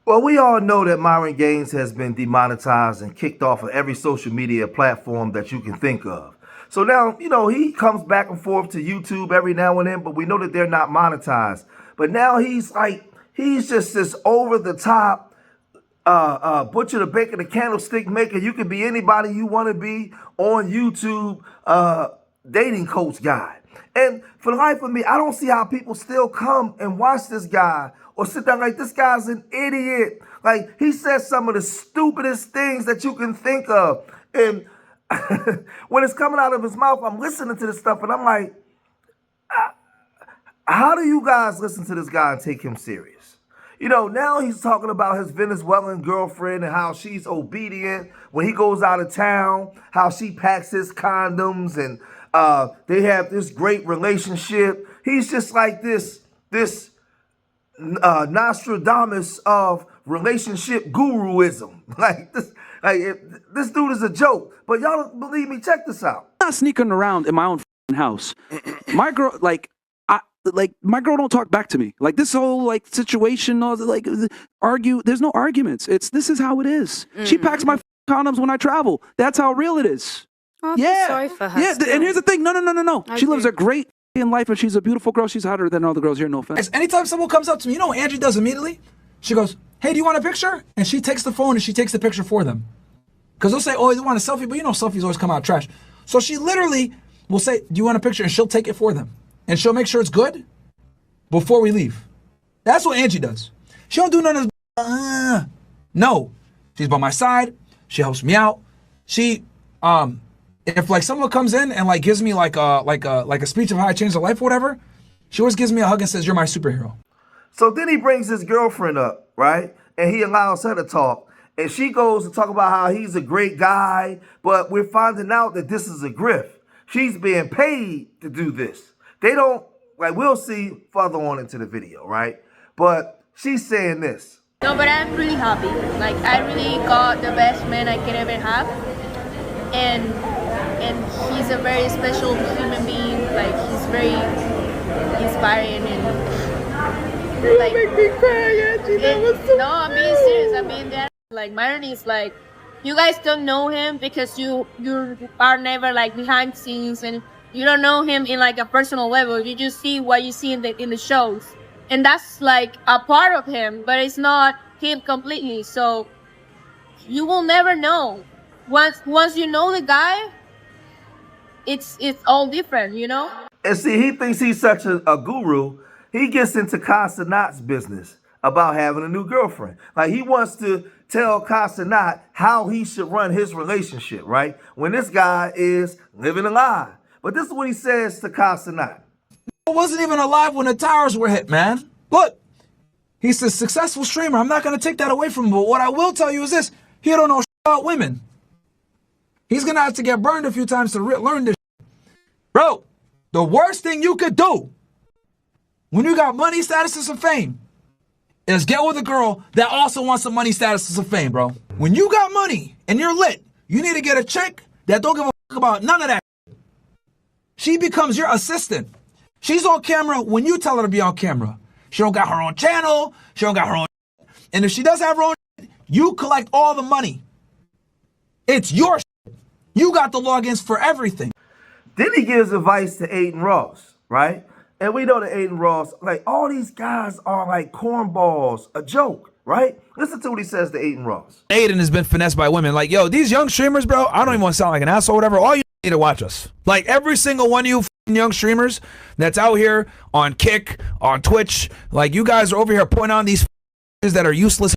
Well, we all know that Myron Gaines has been demonetized and kicked off of every social media platform that you can think of. So now, he comes back and forth to YouTube every now and then, but we know that they're not monetized. But now he's just this over the top, butcher, the baker, the candlestick maker. You can be anybody you want to be on YouTube, dating coach guy. And for the life of me, I don't see how people still come and watch this guy or sit down like, this guy's an idiot. Like, he says some of the stupidest things that you can think of. And when it's coming out of his mouth, I'm listening to this stuff and I'm like, how do you guys listen to this guy and take him serious? Now he's talking about his Venezuelan girlfriend and how she's obedient when he goes out of town, how she packs his condoms and they have this great relationship. He's just like this Nostradamus of relationship guruism. This dude is a joke. But y'all don't believe me? Check this out. I'm not sneaking around in my own house. My girl, my girl don't talk back to me. Like this whole situation, argue. There's no arguments. This is how it is. She packs my condoms when I travel. That's how real it is. Oh, yeah. Sorry for her. Yeah, and here's the thing. No. She lives a great life and she's a beautiful girl. She's hotter than all the girls here. No offense. Anytime someone comes up to me, you know what Angie does immediately? She goes, "Hey, do you want a picture?" And she takes the phone and she takes the picture for them. Because they'll say, "Oh, you want a selfie?" But selfies always come out trash. So she literally will say, "Do you want a picture?" And she'll take it for them. And she'll make sure it's good before we leave. That's what Angie does. She don't do none of this. No. She's by my side. She helps me out. She, if someone comes in and gives me a speech of how I changed their life or whatever, she always gives me a hug and says, "You're my superhero." So then he brings his girlfriend up, right? And he allows her to talk. And she goes to talk about how he's a great guy, but we're finding out that this is a grift. She's being paid to do this. They don't, we'll see further on into the video, right? But she's saying this. No, but I'm really happy. I really got the best man I can ever have. And he's a very special human being. He's very inspiring and you make me cry, Angie. That was so no, I'm being serious. I'm being dead. Myron is you guys don't know him because you are never behind scenes and you don't know him in a personal level. You just see what you see in the shows, and that's a part of him, but it's not him completely. So you will never know. Once you know the guy, it's all different, And see, he thinks he's such a guru. He gets into Kai Cenat's business about having a new girlfriend. He wants to tell Kai Cenat how he should run his relationship, right? When this guy is living a lie. But this is what he says to Kai Cenat. I wasn't even alive when the towers were hit, man. Look, he's a successful streamer. I'm not going to take that away from him. But what I will tell you is this. He don't know about women. He's going to have to get burned a few times to learn this. Bro, the worst thing you could do when you got money, status, and fame is get with a girl that also wants some money, status, and fame, bro. When you got money and you're lit, you need to get a chick that don't give a fuck about none of that. She becomes your assistant. She's on camera when you tell her to be on camera. She don't got her own channel. She don't got her own. And if she does have her own, you collect all the money. It's your. You got the logins for everything. Then he gives advice to Aiden Ross, right? And we know that Aiden Ross, all these guys are cornballs, a joke, right? Listen to what he says to Aiden Ross. Aiden has been finessed by women. Yo, these young streamers, bro, I don't even want to sound like an asshole or whatever. All you need to watch us. Every single one of you young streamers that's out here on Kick, on Twitch, you guys are over here putting on these that are useless,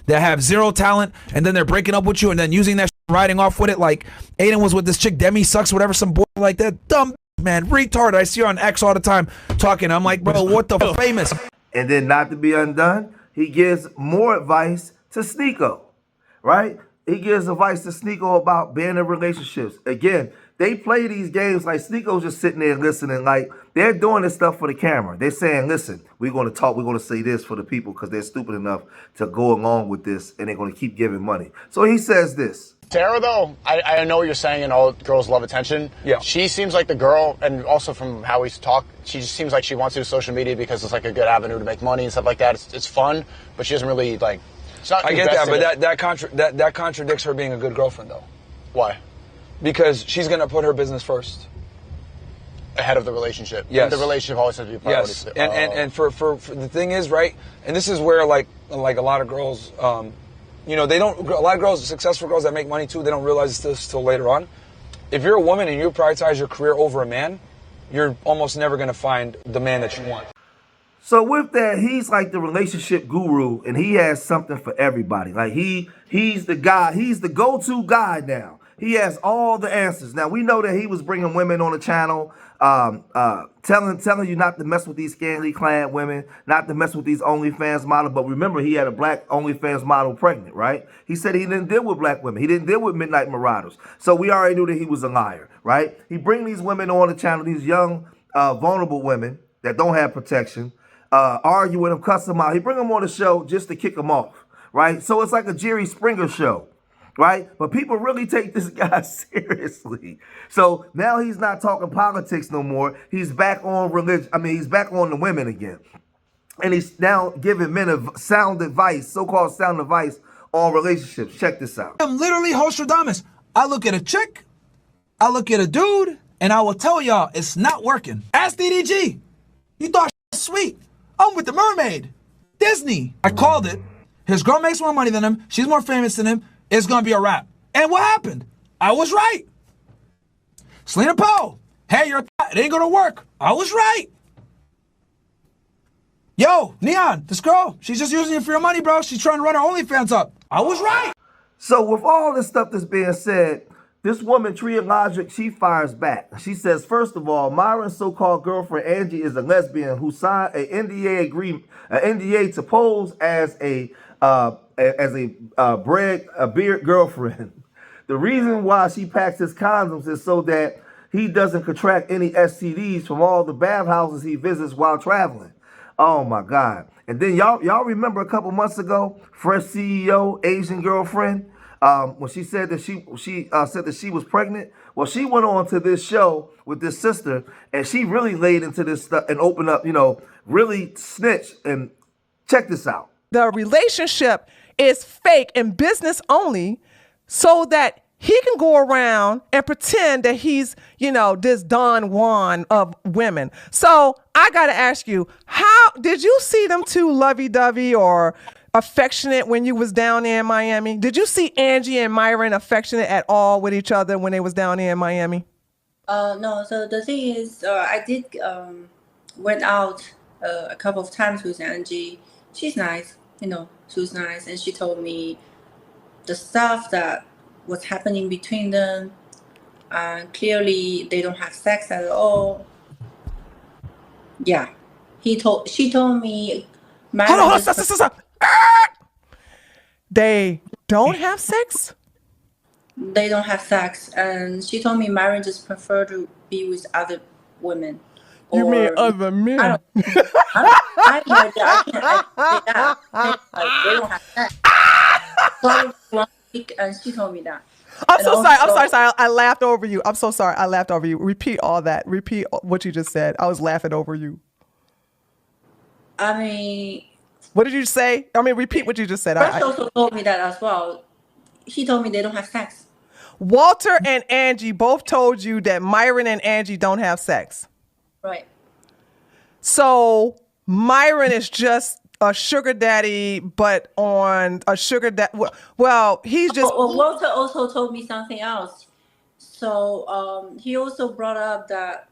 that have zero talent, and then they're breaking up with you and then using that riding off with it. Aiden was with this chick, Demi Sucks, whatever, some boy like that. Dumb man, retard. I see her on X all the time talking. I'm like, bro, what the famous? And then not to be undone, he gives more advice to Sneako, right? He gives advice to Sneako about being in relationships. Again, they play these games Sneako's just sitting there listening. They're doing this stuff for the camera. They're saying, listen, we're going to talk. We're going to say this for the people because they're stupid enough to go along with this and they're going to keep giving money. So he says this. Sarah, though, I know what you're saying, all girls love attention. Yeah. She seems like the girl, and also from how we talk, she just seems like she wants to do social media because it's a good avenue to make money and stuff like that. It's fun, but she doesn't really, I get that, but that contradicts her being a good girlfriend, though. Why? Because she's gonna put her business first. Ahead of the relationship. Yes. And the relationship always has to be priority. Yes. And for the thing is, right, and this is where like a lot of girls, you know, a lot of girls, successful girls that make money too, they don't realize this till later on. If you're a woman and you prioritize your career over a man, you're almost never gonna find the man that you want. So with that, he's like the relationship guru, and he has something for everybody. Like he's the guy, he's the go-to guy now. He has all the answers. Now we know that he was bringing women on the channel, telling you not to mess with these scantily clad women, not to mess with these OnlyFans models. But remember, he had a black OnlyFans model pregnant, right? He said he didn't deal with black women. He didn't deal with Midnight Marauders. So we already knew that he was a liar, right? He bring these women on the channel, these young, vulnerable women that don't have protection, argue with him, cuss him out. He bring them on the show just to kick them off, right? So it's like a Jerry Springer show. Right? But people really take this guy seriously. So now he's not talking politics no more. He's back on religion. I mean, he's back on the women again. And he's now giving men sound advice, so-called sound advice on relationships. Check this out. I'm literally Hostradamus. I look at a chick, I look at a dude, and I will tell y'all it's not working. Ask DDG. You thought was sweet. I'm with the mermaid. Disney. I called it. His girl makes more money than him. She's more famous than him. It's gonna be a wrap. And what happened? I was right. Selena Poe. Hey, it ain't gonna work. I was right. Yo, Neon, this girl, she's just using you for your money, bro. She's trying to run her OnlyFans up. I was right. So with all this stuff that's being said, this woman, Tria Logic, she fires back. She says, first of all, Myron's so-called girlfriend, Angie, is a lesbian who signed an NDA to pose as a beard girlfriend. The reason why she packs his condoms is so that he doesn't contract any STDs from all the bathhouses he visits while traveling. Oh my God. And then y'all remember a couple months ago, Fresh CEO, Asian girlfriend, when she said that she said that she was pregnant. Well, she went on to this show with this sister, and she really laid into this stuff and opened up, really snitched. And check this out. The relationship is fake and business only so that he can go around and pretend that he's, this Don Juan of women. So I got to ask you, how did you see them two lovey-dovey or affectionate when you was down there in Miami? Did you see Angie and Myron affectionate at all with each other when they was down there in Miami? No. So the thing is, I did went out a couple of times with Angie. She's nice, she was nice, and she told me the stuff that was happening between them. Clearly, they don't have sex at all. Yeah, she told me. Hold on, stop. They don't have sex? They don't have sex, and she told me Myron just prefer to be with other women. You mean other men? I heard that. They don't have sex. So one week, and she told me that. I'm so sorry. I laughed over you. I'm so sorry. I laughed over you. Repeat all that. Repeat what you just said. I was laughing over you. I mean, what did you say? Repeat what you just said. Fresh also told me that as well. He told me they don't have sex. Walter and Angie both told you that Myron and Angie don't have sex. Right. So Myron is just a sugar daddy, but on a sugar daddy. Well, he's just. Walter also told me something else. So he also brought up that.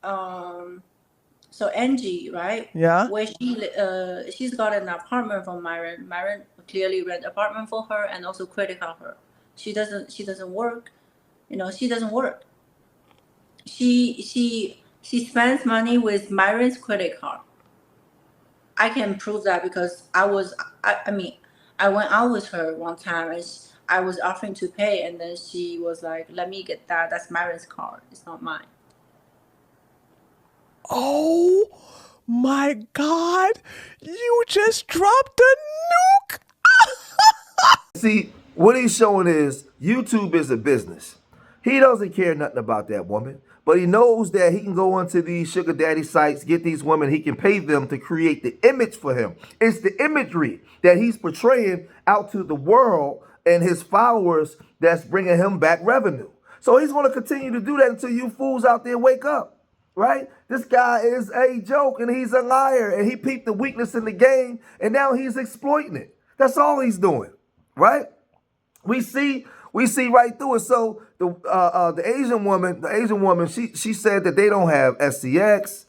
So Angie, right? Yeah. Where she's got an apartment from Myron. Myron clearly rent apartment for her and also critical her. She doesn't work. She doesn't work. She spends money with Myron's credit card. I can prove that because I went out with her one time and I was offering to pay, and then she was like, "Let me get that. That's Myron's card. It's not mine." Oh my God! You just dropped a nuke. See, what he's showing is YouTube is a business. He doesn't care nothing about that woman. But he knows that he can go onto these sugar daddy sites, get these women, he can pay them to create the image for him. It's the imagery that he's portraying out to the world and his followers that's bringing him back revenue. So he's going to continue to do that until you fools out there wake up, right? This guy is a joke and he's a liar, and he peeped the weakness in the game and now he's exploiting it. That's all he's doing, right? We see right through it. So the Asian woman, she said that they don't have SCX.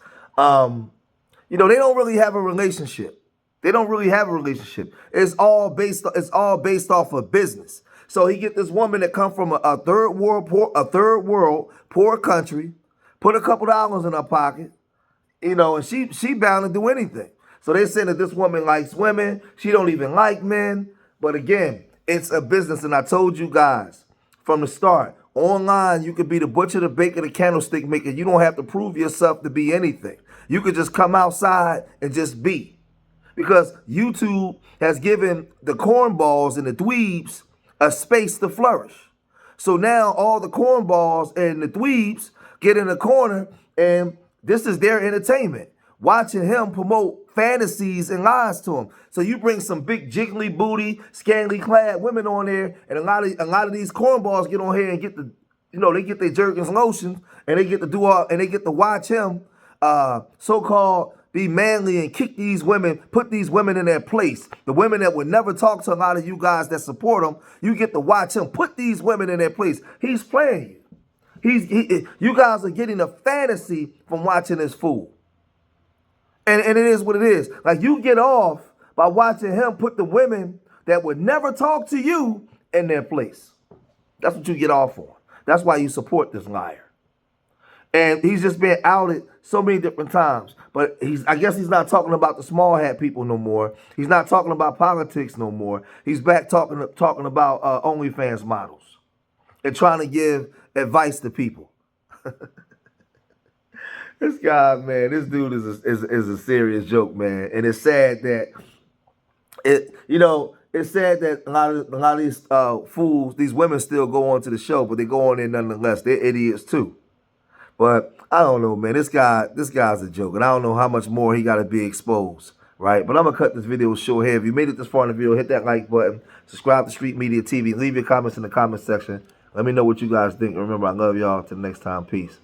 They don't really have a relationship. They don't really have a relationship. It's all based off of business. So he get this woman that come from a third world poor country, put a couple dollars in her pocket, and she bound to do anything. So they saying that this woman likes women. She don't even like men. But again, it's a business. And I told you guys from the start, online, you could be the butcher, the baker, the candlestick maker. You don't have to prove yourself to be anything. You could just come outside and just be. Because YouTube has given the cornballs and the dweebs a space to flourish. So now all the cornballs and the dweebs get in a corner, and this is their entertainment. Watching him promote fantasies and lies to him. So you bring some big jiggly booty, scantily clad women on there, and a lot of these cornballs get on here and get the, they get their Jergens lotions, and they get to do all, and they get to watch him so-called be manly and kick these women, put these women in their place. The women that would never talk to a lot of you guys that support him, you get to watch him put these women in their place. He's playing you. You guys are getting a fantasy from watching this fool. And it is what it is. Like, you get off by watching him put the women that would never talk to you in their place. That's what you get off on. That's why you support this liar. And he's just been outed so many different times. But I guess he's not talking about the small hat people no more. He's not talking about politics no more. He's back talking about OnlyFans models and trying to give advice to people. This guy, man, this dude is a serious joke, man. And it's sad that it's sad that a lot of these fools, these women still go on to the show, but they go on there nonetheless. They're idiots too. But I don't know, man. This guy's a joke, and I don't know how much more he got to be exposed, right? But I'm gonna cut this video short here. If you made it this far in the video, hit that like button, subscribe to Street Media TV, leave your comments in the comment section. Let me know what you guys think. Remember, I love y'all. Till next time, peace.